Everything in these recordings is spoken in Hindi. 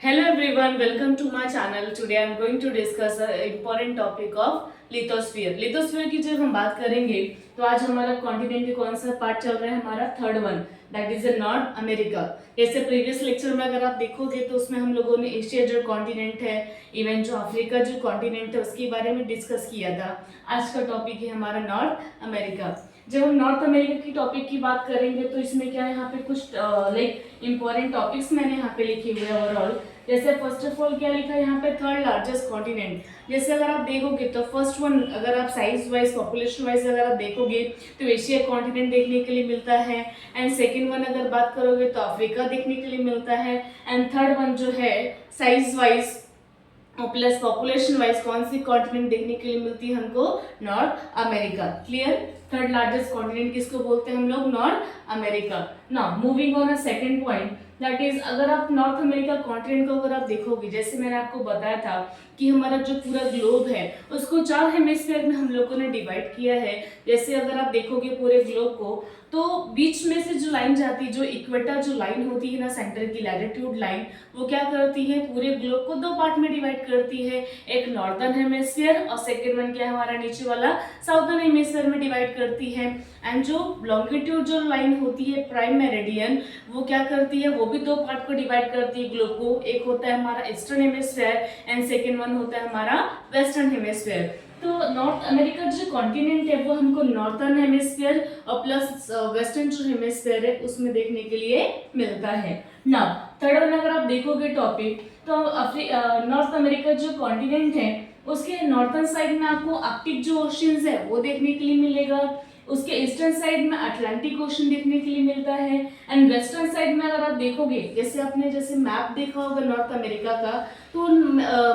Hello everyone, welcome to my channel. Today I am going to discuss an important topic of lithosphere. Lithosphere की जब हम बात करेंगे तो आज हमारा कॉन्टिनेंट के कौन सा पार्ट चल रहा है, हमारा third one, that is north America. जैसे प्रीवियस लेक्चर में अगर आप देखोगे तो उसमें हम लोगों ने एशिया जो कॉन्टिनेंट है, इवन जो अफ्रीका जो कॉन्टिनेंट है उसके बारे में डिस्कस किया था। आज का टॉपिक है हमारा नॉर्थ अमेरिका। जब हम नॉर्थ अमेरिका की टॉपिक की बात करेंगे तो इसमें क्या है, यहाँ पे कुछ लाइक इंपॉर्टेंट टॉपिक्स मैंने यहाँ पे लिखे हुए हैं ओवरऑल। जैसे फर्स्ट ऑफ ऑल क्या लिखा है यहाँ पे, थर्ड लार्जेस्ट कॉन्टिनेंट। जैसे अगर आप देखोगे तो फर्स्ट वन, अगर आप साइज वाइज पॉपुलेशन वाइज अगर आप देखोगे तो एशिया कॉन्टिनेंट देखने के लिए मिलता है। एंड सेकेंड वन अगर बात करोगे तो अफ्रीका देखने के लिए मिलता है। एंड थर्ड वन जो है size wise plus population wise कौन सी कॉन्टिनेंट देखने के लिए मिलती है हमको, north America. Clear. Third largest continent किसको बोलते हैं हम लोग, north America. Now moving on a second point, that is अगर आप नॉर्थ अमेरिका कॉन्टिनेंट को अगर आप देखोगे, जैसे मैंने आपको बताया था कि हमारा जो पूरा ग्लोब है उसको 4 हेमिस्फीयर में हम लोगों ने डिवाइड किया है। जैसे अगर आप देखोगे पूरे ग्लोब को तो बीच में से जो लाइन जाती है, जो इक्वेटर जो लाइन होती है ना, सेंटर की लैटिट्यूड लाइन, वो क्या करती है, पूरे ग्लोब को 2 पार्ट में डिवाइड करती है। एक नॉर्दर्न हेमिस्फीयर और सेकेंड वन क्या है हमारा नीचे वाला साउदर्न हेमिस्फीयर में डिवाइड करती है। एंड जो लॉन्गिट्यूड जो लाइन होती है प्राइम मेरिडियन, वो क्या करती है, वो भी 2 पार्ट को डिवाइड करती है ग्लोब को। एक होता है हमारा eastern hemisphere and second one होता है हमारा वेस्टर्न हेमिस्फीयर। तो नॉर्थ अमेरिका जो कॉन्टिनेंट है वो हमको नॉर्थर्न हेमिस्फीयर और प्लस वेस्टर्न जो हेमिस्फीयर है उसमें देखने के लिए मिलता है। नाउ थर्ड वन अगर आप देखोगे टॉपिक, तो नॉर्थ अमेरिका जो कॉन्टिनेंट है उसके नॉर्थर्न साइड में आपको आर्कटिक जो ओशियंस है वो देखने के लिए मिलेगा। उसके ईस्टर्न साइड में अटलांटिक ओशन देखने के लिए मिलता है। एंड वेस्टर्न साइड में अगर आप देखोगे, जैसे आपने जैसे मैप देखा होगा नॉर्थ अमेरिका का, तो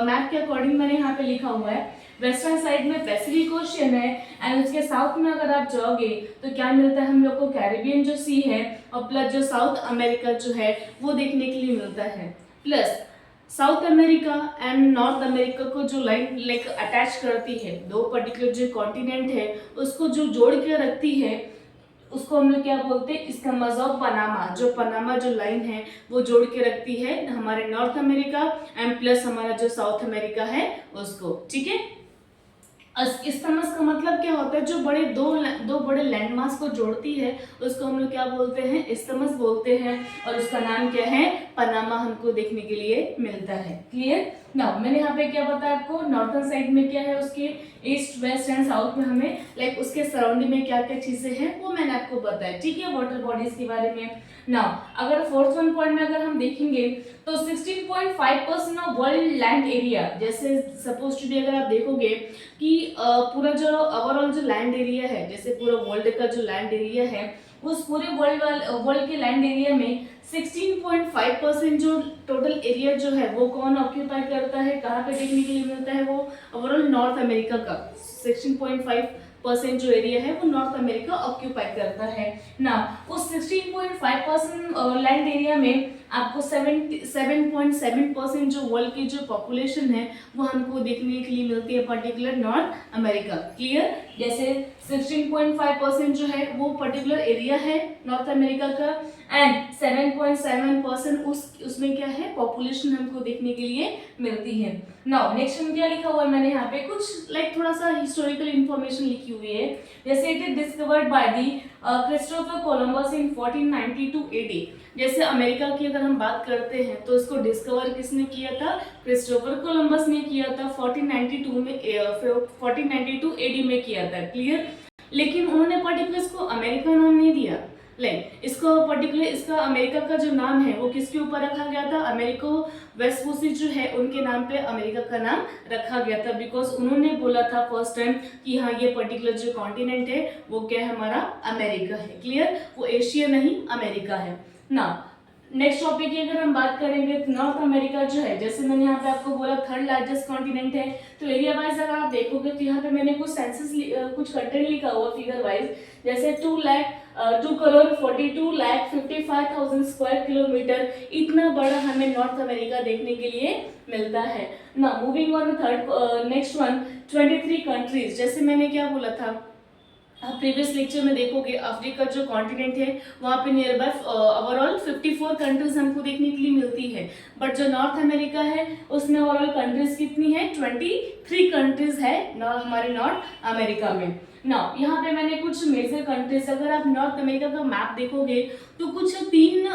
मैप के अकॉर्डिंग मैंने यहाँ पे लिखा हुआ है वेस्टर्न साइड में पैसिफिक ओशियन है। एंड उसके साउथ में अगर आप जाओगे तो क्या मिलता है हम लोग को, कैरिबियन जो सी है और प्लस जो साउथ अमेरिका जो है वो देखने के लिए मिलता है। Plus south America and north America को जो लाइन लाइक अटैच करती है, 2 पर्टिकुलर जो कॉन्टिनेंट है उसको जो जोड़ के रखती है, उसको हम लोग क्या बोलते हैं, इसका मज़हब पनामा। जो पनामा जो लाइन है वो जोड़ के रखती है हमारे नॉर्थ अमेरिका एंड प्लस हमारा जो साउथ अमेरिका है उसको। ठीक है। इस्तमस का मतलब क्या होता है, जो बड़े दो बड़े लैंडमार्क्स को जोड़ती है उसको हम लोग क्या बोलते हैं, इस्तमस बोलते हैं। और उसका नाम क्या है, पनामा हमको देखने के लिए मिलता है। क्लियर। नाउ मैंने यहाँ पे क्या बताया आपको, नॉर्थर्न साइड में क्या है उसके ईस्ट वेस्ट एंड साउथ में हमें लाइक उसके सराउंडिंग में क्या क्या चीजें हैं वो मैंने आपको बताया। ठीक है, वाटर बॉडीज के बारे में। नाउ अगर फोर्थ वन पॉइंट में अगर हम देखेंगे तो 16.5% ऑफ वर्ल्ड लैंड एरिया, जैसे सपोज टू बी अगर आप देखोगे कि पूरा जो ओवरऑल जो लैंड एरिया है, जैसे पूरा वर्ल्ड का जो लैंड एरिया है उस पूरे वर्ल्ड के लैंड एरिया में 16.5% जो टोटल एरिया जो है वो कौन ऑक्यूपाई करता है, कहाँ पे देखने के लिए मिलता है, वो ओवरऑल नॉर्थ अमेरिका का 16.5% जो एरिया है वो नॉर्थ अमेरिका ऑक्यूपाई करता है ना। उस 16.5% लैंड एरिया में आपको 7.7% जो वर्ल्ड की जो पॉपुलेशन है वो हमको देखने के लिए मिलती है पर्टिकुलर नॉर्थ अमेरिका। क्लियर। जैसे 16.5% जो है वो पर्टिकुलर एरिया है नॉर्थ अमेरिका का एंड 7.7% उसमें क्या है, पॉपुलेशन हमको देखने के लिए मिलती है। नाउ नेक्स्ट में क्या लिखा हुआ है, मैंने यहाँ पे कुछ लाइक थोड़ा सा हिस्टोरिकल इंफॉर्मेशन लिखी हुई है। जैसे it is discovered by the Christopher Columbus in 1492 AD. जैसे अमेरिका की अगर हम बात करते हैं तो इसको डिस्कवर किसने किया था, क्रिस्टोफर कोलंबस ने किया था 1492 एडी में किया था। क्लियर। लेकिन उन्होंने पर्टिकुलर इसको अमेरिका नाम नहीं दिया, इसको पर्टिकुलर इसका अमेरिका का जो नाम है वो किसके ऊपर रखा गया था, अमेरिको वेस्पूसी जो है उनके नाम पे अमेरिका का नाम रखा गया था। बिकॉज उन्होंने बोला था फर्स्ट टाइम कि हाँ ये पर्टिकुलर जो कॉन्टिनेंट है वो क्या है, हमारा अमेरिका है। क्लियर। वो एशिया नहीं अमेरिका है ना। नेक्स्ट टॉपिक की अगर हम बात करेंगे तो नॉर्थ अमेरिका जो है, जैसे मैंने यहाँ पे आपको बोला थर्ड लार्जेस्ट कॉन्टिनेंट है, तो एरिया वाइज अगर आप देखोगे तो यहाँ पे मैंने कुछ सेंसस कुछ कंटेंट लिखा हुआ फिगर वाइज। जैसे 2,42,55,000 स्क्वायर किलोमीटर, इतना बड़ा हमें नॉर्थ अमेरिका देखने के लिए मिलता है ना। Moving on third next one, 23 countries. जैसे मैंने क्या बोला था आप प्रीवियस लेक्चर में देखोगे अफ्रीका जो कॉन्टिनेंट है वहाँ पे नियर बाय ओवरऑल 54 कंट्रीज हमको देखने के लिए मिलती है, बट जो नॉर्थ अमेरिका है उसमें ओवरऑल कंट्रीज कितनी है, 23 कंट्रीज है हमारे नॉर्थ अमेरिका में ना। यहाँ पे मैंने कुछ मेजर कंट्रीज, अगर आप नॉर्थ अमेरिका का मैप देखोगे तो कुछ 3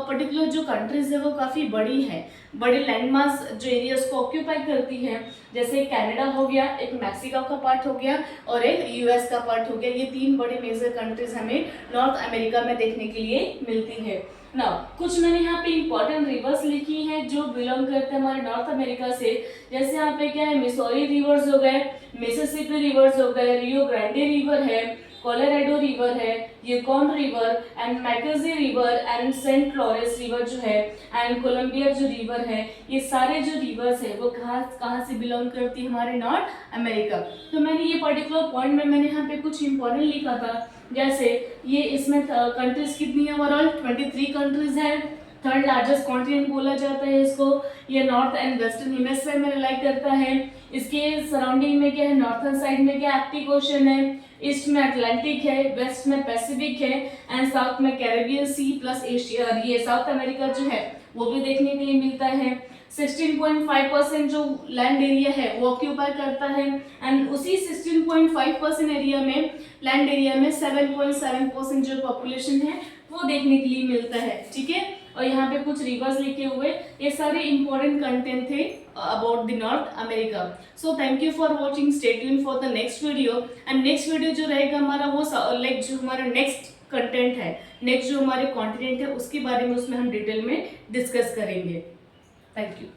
पर्टिकुलर जो कंट्रीज है वो काफ़ी बड़ी है, बड़े लैंडमार्क्स जो एरियाज को ऑक्यूपाई करती है, जैसे कनाडा हो गया, एक मैक्सिको का पार्ट हो गया और एक यूएस का पार्ट हो गया। ये 3 बड़े मेजर कंट्रीज हमें नॉर्थ अमेरिका में देखने के लिए मिलती है ना। कुछ मैंने यहाँ पे इंपॉर्टेंट रिवर्स लिखी हैं जो बिलोंग करते हैं हमारे नॉर्थ अमेरिका से, जैसे यहाँ पे क्या है, मिसौरी रिवर्स हो गए, मिसिसिपी रिवर्स हो गए, रियो ग्रांडे रिवर है, कोलोराडो रिवर है, Yukon river and Mackenzie river and Saint Lawrence river जो है एंड कोलंबिया जो रिवर है, ये सारे जो रिवर्स है वो कहाँ से बिलोंग करती है, हमारे नॉर्थ अमेरिका। तो मैंने ये पर्टिकुलर पॉइंट में मैंने यहाँ पे कुछ इंपॉर्टेंट लिखा था, जैसे ये इसमें कंट्रीज कितनी है, ओवरऑल 23 कंट्रीज है, थर्ड लार्जेस्ट कॉन्टिनेंट बोला जाता है इसको। ये नॉर्थ एंड वेस्टर्न हेमिस्फीयर में रिलाई करता है। इसके सराउंडिंग में क्या है, नॉर्थर्न साइड में क्या आर्कटिक ओशन है, ईस्ट में अटलांटिक है, वेस्ट में पैसिफिक है एंड साउथ में कैरेबियन सी प्लस एशिया, ये साउथ अमेरिका जो है वो भी देखने के लिए मिलता है। 16.5% जो लैंड एरिया है वो ऑक्यूपाई करता है एंड उसी 16.5% एरिया में लैंड एरिया में 7.7% जो पॉपुलेशन है वो देखने के लिए मिलता है, ठीक है। और यहाँ पे कुछ रिवर्स लिखे हुए, ये सारे इंपॉर्टेंट कंटेंट थे about the north America. So thank you for watching, stay tuned for the next video and next video जो रहेगा हमारा वो लाइक जो हमारा नेक्स्ट कंटेंट है, नेक्स्ट जो हमारे कॉन्टिनेंट है उसके बारे में उसमें हम डिटेल में डिस्कस करेंगे। Thank you.